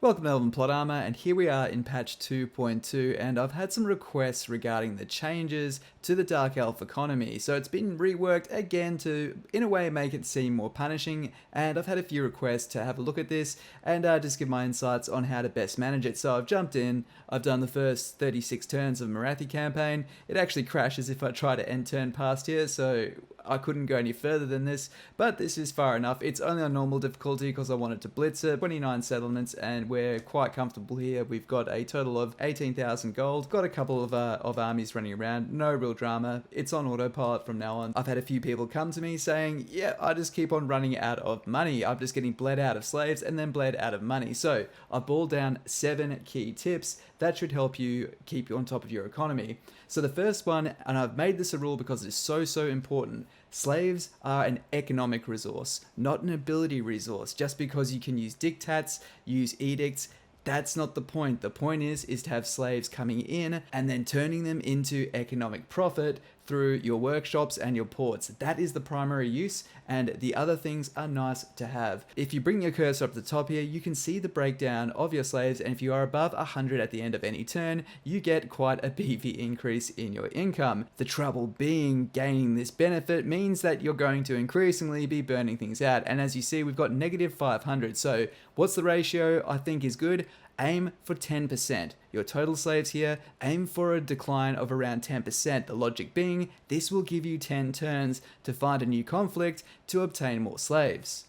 Welcome to Elven Plot Armor, and here we are in patch 2.2, and I've had some requests regarding the changes to the Dark Elf economy. So it's been reworked again to, in a way, make it seem more punishing, and I've had a few requests to have a look at this and just give my insights on how to best manage it. So I've jumped in, I've done the first 36 turns of Morathi campaign. It actually crashes if I try to end turn past here, so I couldn't go any further than this, but this is far enough. It's only on normal difficulty because I wanted to blitz it. 29 settlements, and we're quite comfortable here. We've got a total of 18,000 gold. Got a couple of armies running around. No real drama. It's on autopilot from now on. I've had a few people come to me saying, yeah, I just keep on running out of money. I'm just getting bled out of slaves and then bled out of money. So I've boiled down 7 key tips that should help you keep you on top of your economy. So the first one, and I've made this a rule because it's so important, slaves are an economic resource, not an ability resource. Just because you can use diktats, use edicts, that's not the point. The point is to have slaves coming in and then turning them into economic profit through your workshops and your ports. That is the primary use, and the other things are nice to have. If you bring your cursor up the top here, you can see the breakdown of your slaves, and if you are above 100 at the end of any turn, you get quite a beefy increase in your income. The trouble being, gaining this benefit means that you're going to increasingly be burning things out, and as you see, we've got negative 500. So what's the ratio I think is good? Aim for 10%. Your total slaves here, aim for a decline of around 10%. The logic being, this will give you 10 turns to find a new conflict to obtain more slaves.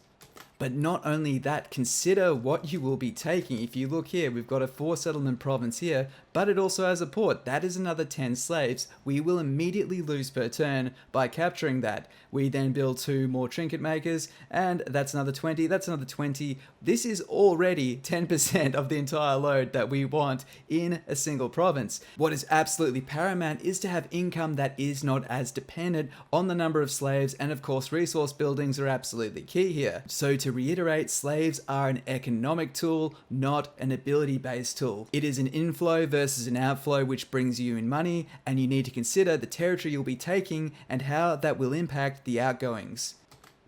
But not only that, consider what you will be taking. If you look here, we've got a 4 settlement province here, but it also has a port. That is another 10 slaves. We will immediately lose per turn by capturing that. We then build 2 more trinket makers, and that's another 20, that's another 20. This is already 10% of the entire load that we want in a single province. What is absolutely paramount is to have income that is not as dependent on the number of slaves, and of course resource buildings are absolutely key here. So to reiterate, slaves are an economic tool, not an ability-based tool. It is an inflow versus an outflow which brings you in money, and you need to consider the territory you'll be taking and how that will impact the outgoings.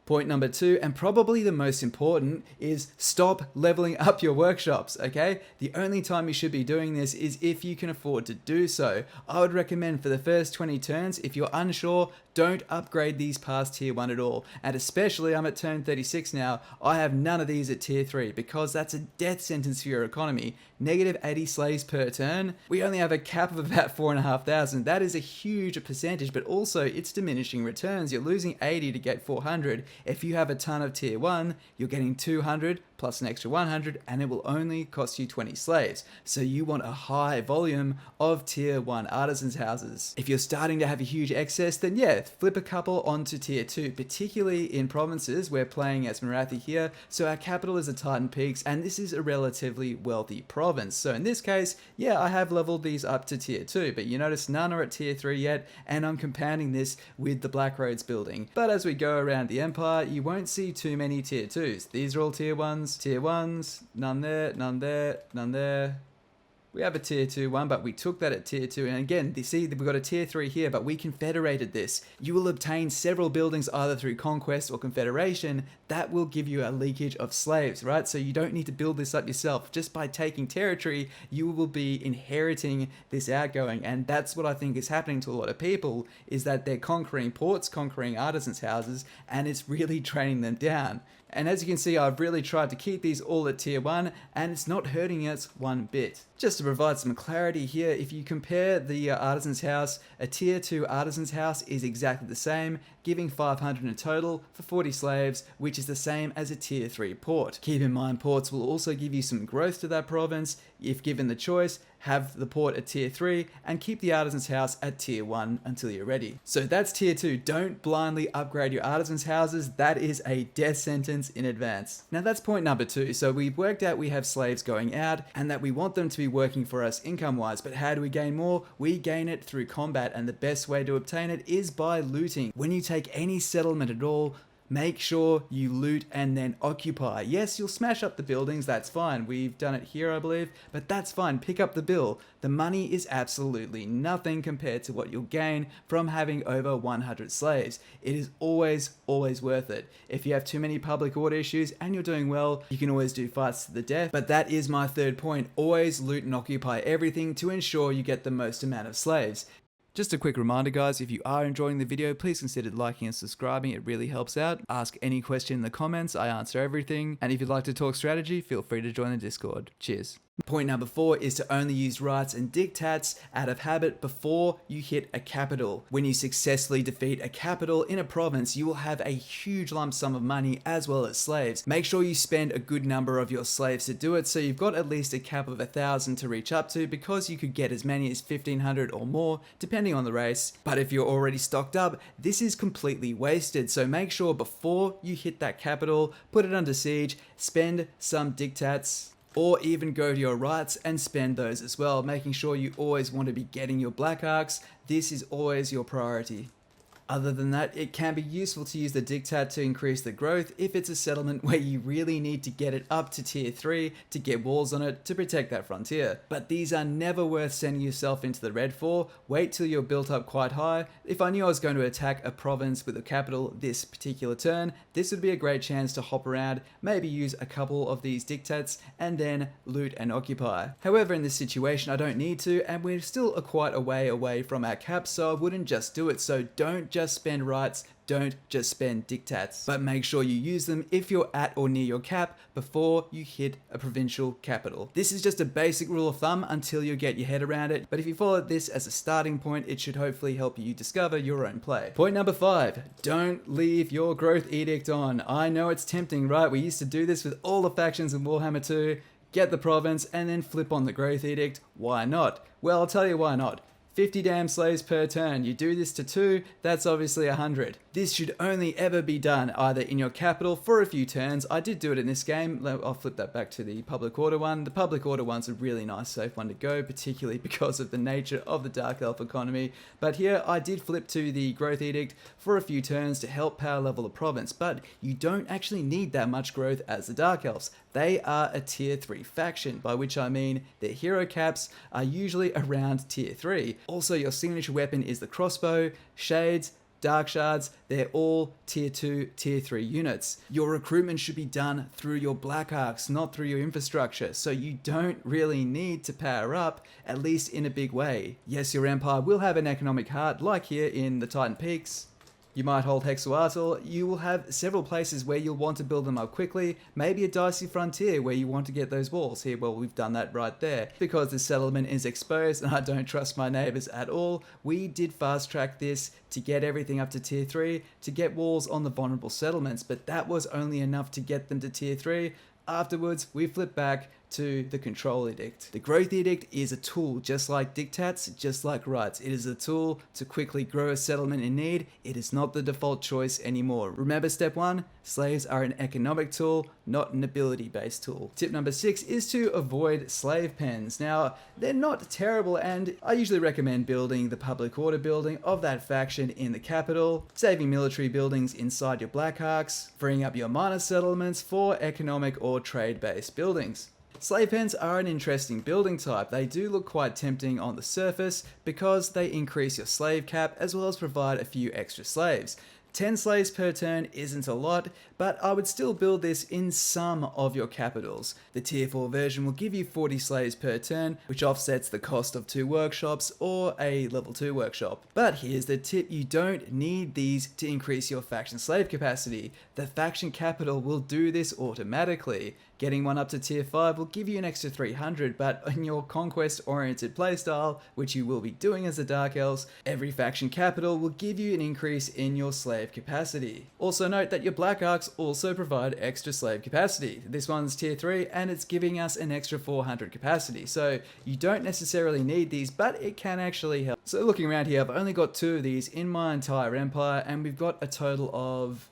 Point number 2, and probably the most important, is stop leveling up your workshops, okay? The only time you should be doing this is if you can afford to do so. I would recommend for the first 20 turns, if you're unsure, don't upgrade these past tier 1 at all. And especially, I'm at turn 36 now, I have none of these at tier 3 because that's a death sentence for your economy. Negative 80 slaves per turn. We only have a cap of about 4,500. That is a huge percentage, but also it's diminishing returns. You're losing 80 to get 400. If you have a ton of tier 1, you're getting 200 plus an extra 100, and it will only cost you 20 slaves. So you want a high volume of tier 1 artisans houses. If you're starting to have a huge excess, then yeah, flip a couple onto tier 2, particularly in provinces. We're playing as Morathi here, so our capital is the Titan Peaks, and this is a relatively wealthy province. So in this case, yeah, I have leveled these up to tier 2, but you notice none are at tier 3 yet, and I'm compounding this with the Black Roads building. But as we go around the Empire, you won't see too many tier 2s. These are all tier 1s, none there, none there, none there. We have a tier 2 one, but we took that at tier 2. And again, you see that we've got a tier 3 here, but we confederated this. You will obtain several buildings either through conquest or confederation. That will give you a leakage of slaves, right? So you don't need to build this up yourself. Just by taking territory, you will be inheriting this outgoing. And that's what I think is happening to a lot of people, is that they're conquering ports, conquering artisans' houses, and it's really training them down. And as you can see, I've really tried to keep these all at tier 1, and it's not hurting us one bit. Just to provide some clarity here, if you compare the artisan's house, a tier 2 artisan's house is exactly the same, giving 500 in total for 40 slaves, which is the same as a tier 3 port. Keep in mind, ports will also give you some growth to that province. If given the choice, have the port at tier 3 and keep the artisan's house at tier 1 until you're ready. So that's tier 2. Don't blindly upgrade your artisan's houses. That is a death sentence in advance. Now that's point number 2. So we've worked out we have slaves going out and that we want them to be working for us income wise, but how do we gain more? We gain it through combat, and the best way to obtain it is by looting. When you take any settlement at all, make sure you loot and then occupy. Yes, you'll smash up the buildings, that's fine. We've done it here, I believe, but that's fine. Pick up the bill. The money is absolutely nothing compared to what you'll gain from having over 100 slaves. It is always worth it. If you have too many public order issues and you're doing well, you can always do fights to the death. But that is my third point. Always loot and occupy everything to ensure you get the most amount of slaves. Just a quick reminder guys, if you are enjoying the video, please consider liking and subscribing, it really helps out. Ask any question in the comments, I answer everything. And if you'd like to talk strategy, feel free to join the Discord. Cheers. Point number 4 is to only use rites and diktats out of habit before you hit a capital. When you successfully defeat a capital in a province, you will have a huge lump sum of money as well as slaves. Make sure you spend a good number of your slaves to do it, so you've got at least a cap of 1,000 to reach up to, because you could get as many as 1,500 or more depending on the race. But if you're already stocked up, this is completely wasted, so make sure before you hit that capital, put it under siege, spend some diktats, or even go to your rites and spend those as well, making sure you always want to be getting your black arcs. This is always your priority. Other than that, it can be useful to use the diktat to increase the growth if it's a settlement where you really need to get it up to tier 3 to get walls on it to protect that frontier. But these are never worth sending yourself into the red for. Wait till you're built up quite high. If I knew I was going to attack a province with a capital this particular turn, this would be a great chance to hop around, maybe use a couple of these diktats and then loot and occupy. However, in this situation I don't need to, and we're still quite a way away from our cap, so I wouldn't just do it. So don't just spend rights, don't just spend diktats, but make sure you use them if you're at or near your cap before you hit a provincial capital. This is just a basic rule of thumb until you get your head around it, but if you follow this as a starting point, it should hopefully help you discover your own play. Point number 5, don't leave your growth edict on. I know it's tempting, right? We used to do this with all the factions in Warhammer 2, get the province and then flip on the growth edict. Why not? Well, I'll tell you why not. 50 damn slaves per turn. You do this to 2, that's obviously 100. This should only ever be done either in your capital for a few turns. I did do it in this game. I'll flip that back to the public order one. The public order one's a really nice safe one to go, particularly because of the nature of the Dark Elf economy. But here I did flip to the growth edict for a few turns to help power level the province, but you don't actually need that much growth as the Dark Elves. They are a tier 3 faction, by which I mean their hero caps are usually around tier 3. Also, your signature weapon is the crossbow, shades, dark shards, they're all tier 2, tier 3 units. Your recruitment should be done through your black arcs, not through your infrastructure, so you don't really need to power up, at least in a big way. Yes, your empire will have an economic heart, like here in the Titan Peaks. You might hold Hexuatl, you will have several places where you'll want to build them up quickly, maybe a dicey frontier where you want to get those walls. Here, well, we've done that right there. Because this settlement is exposed and I don't trust my neighbors at all, we did fast track this to get everything up to tier 3, to get walls on the vulnerable settlements, but that was only enough to get them to tier 3. Afterwards, we flip back to the control edict. The growth edict is a tool, just like diktats, just like rites. It is a tool to quickly grow a settlement in need. It is not the default choice anymore. Remember step 1, slaves are an economic tool, not an ability based tool. Tip number 6 is to avoid slave pens. Now, they're not terrible, and I usually recommend building the public order building of that faction in the capital, saving military buildings inside your black arcs, freeing up your minor settlements for economic or trade based buildings. Slave pens are an interesting building type. They do look quite tempting on the surface because they increase your slave cap as well as provide a few extra slaves. 10 slaves per turn isn't a lot, but I would still build this in some of your capitals. The tier 4 version will give you 40 slaves per turn, which offsets the cost of 2 workshops or a level 2 workshop. But here's the tip, you don't need these to increase your faction slave capacity. The faction capital will do this automatically. Getting one up to tier 5 will give you an extra 300, but in your conquest-oriented playstyle, which you will be doing as the Dark Elves, every faction capital will give you an increase in your slave capacity. Also note that your Black Arcs also provide extra slave capacity. This one's tier 3 and it's giving us an extra 400 capacity, so you don't necessarily need these, but it can actually help. So looking around here, I've only got 2 of these in my entire empire, and we've got a total of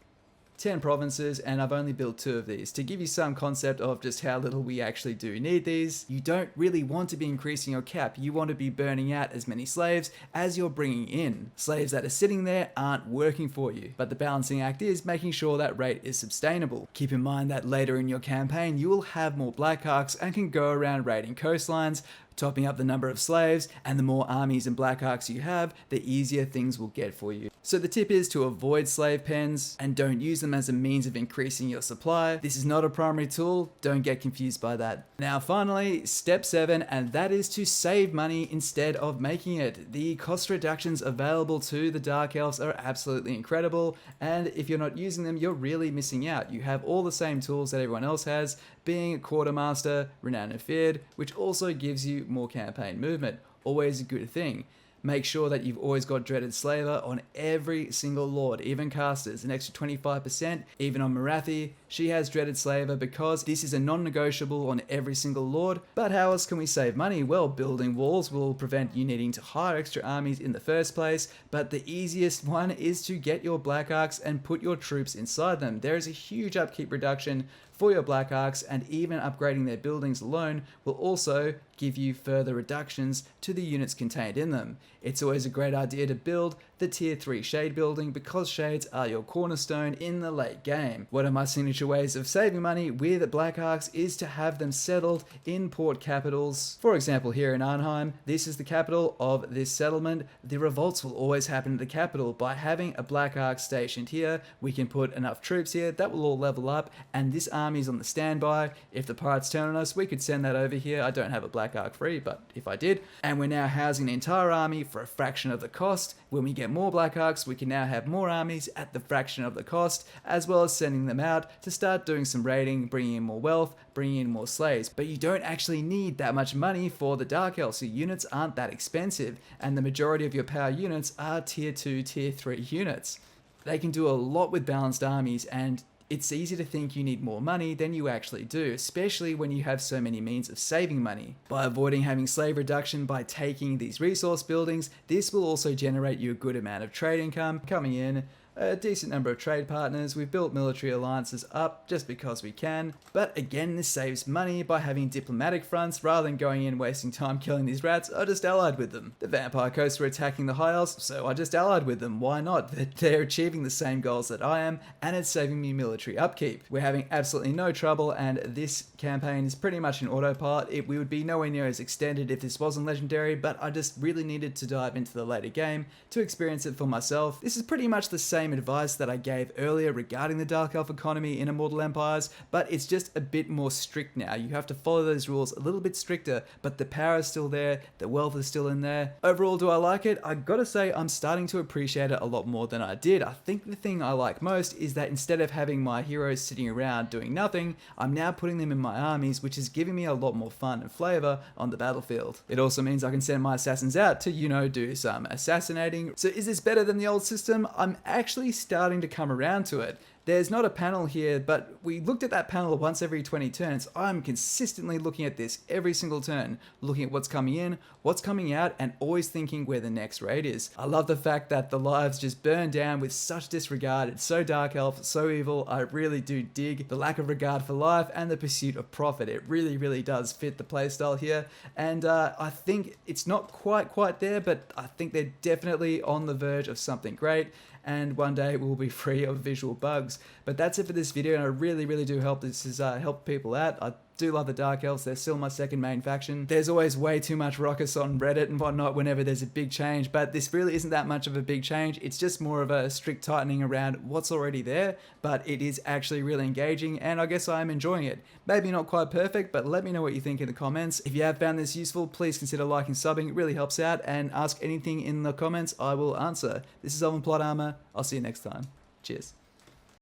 10 provinces, and I've only built 2 of these. To give you some concept of just how little we actually do need these, you don't really want to be increasing your cap. You want to be burning out as many slaves as you're bringing in. Slaves that are sitting there aren't working for you, but the balancing act is making sure that rate is sustainable. Keep in mind that later in your campaign, you will have more Blackhawks and can go around raiding coastlines, topping up the number of slaves, and the more armies and Blackhawks you have, the easier things will get for you. So the tip is to avoid slave pens and don't use them as a means of increasing your supply. This is not a primary tool, don't get confused by that. Now finally, step 7, and that is to save money instead of making it. The cost reductions available to the Dark Elves are absolutely incredible, and if you're not using them, you're really missing out. You have all the same tools that everyone else has, being Quartermaster, Renowned and Feared, which also gives you more campaign movement. Always a good thing. Make sure that you've always got Dreaded Slaver on every single Lord, even casters, an extra 25%, even on Marathi. She has Dreaded Slaver because this is a non-negotiable on every single Lord. But how else can we save money? Well, building walls will prevent you needing to hire extra armies in the first place, but the easiest one is to get your Black Arcs and put your troops inside them. There is a huge upkeep reduction for your Black Arcs, and even upgrading their buildings alone will also give you further reductions to the units contained in them. It's always a great idea to build the tier 3 shade building because shades are your cornerstone in the late game. One of my signature ways of saving money with Black Arcs is to have them settled in port capitals. For example, here in Arnheim, this is the capital of this settlement. The revolts will always happen at the capital. By having a Black Arc stationed here, we can put enough troops here that will all level up, and this army's on the standby. If the pirates turn on us, we could send that over here. I don't have a Black Arc free, but if I did. And we're now housing the entire army for a fraction of the cost. When we get more Black Arcs, we can now have more armies at the fraction of the cost, as well as sending them out to start doing some raiding, bringing in more wealth, bringing in more slaves. But you don't actually need that much money for the Dark Elves. Your units aren't that expensive, and the majority of your power units are tier 2, tier 3 units. They can do a lot with balanced armies, and it's easy to think you need more money than you actually do, especially when you have so many means of saving money. By avoiding having slave reduction by taking these resource buildings, this will also generate you a good amount of trade income coming in, a decent number of trade partners. We've built military alliances up just because we can, but again, this saves money by having diplomatic fronts rather than going in wasting time killing these rats. I just allied with them. The vampire coasts were attacking the high elves, so I just allied with them. Why not? They're achieving the same goals that I am, and it's saving me military upkeep. We're having absolutely no trouble, and this campaign is pretty much an autopilot. We would be nowhere near as extended if this wasn't legendary, but I just really needed to dive into the later game to experience it for myself. This is pretty much the same advice that I gave earlier regarding the Dark Elf economy in Immortal Empires, but it's just a bit more strict now. You have to follow those rules a little bit stricter, but the power is still there, the wealth is still in there. Overall, do I like it? I gotta say, I'm starting to appreciate it a lot more than I did. I think the thing I like most is that instead of having my heroes sitting around doing nothing, I'm now putting them in my armies, which is giving me a lot more fun and flavor on the battlefield. It also means I can send my assassins out to, do some assassinating. So is this better than the old system? I'm actually starting to come around to it. There's not a panel here, but we looked at that panel once every 20 turns. I'm consistently looking at this every single turn, looking at what's coming in, what's coming out, and always thinking where the next raid is. I love the fact that the lives just burn down with such disregard. It's so Dark Elf, so evil. I really do dig the lack of regard for life and the pursuit of profit. It really, really does fit the playstyle here, and I think it's not quite there, but I think they're definitely on the verge of something great, and one day we'll be free of visual bugs. But that's it for this video, and I really, really do hope this has helped people out. I do love the Dark Elves. They're still my second main faction. There's always way too much ruckus on Reddit and whatnot whenever there's a big change, but this really isn't that much of a big change. It's just more of a strict tightening around what's already there, but it is actually really engaging, and I guess I am enjoying it. Maybe not quite perfect, but let me know what you think in the comments. If you have found this useful, please consider liking, subbing. It really helps out, and ask anything in the comments, I will answer. This is Elven Plot Armor. I'll see you next time. Cheers.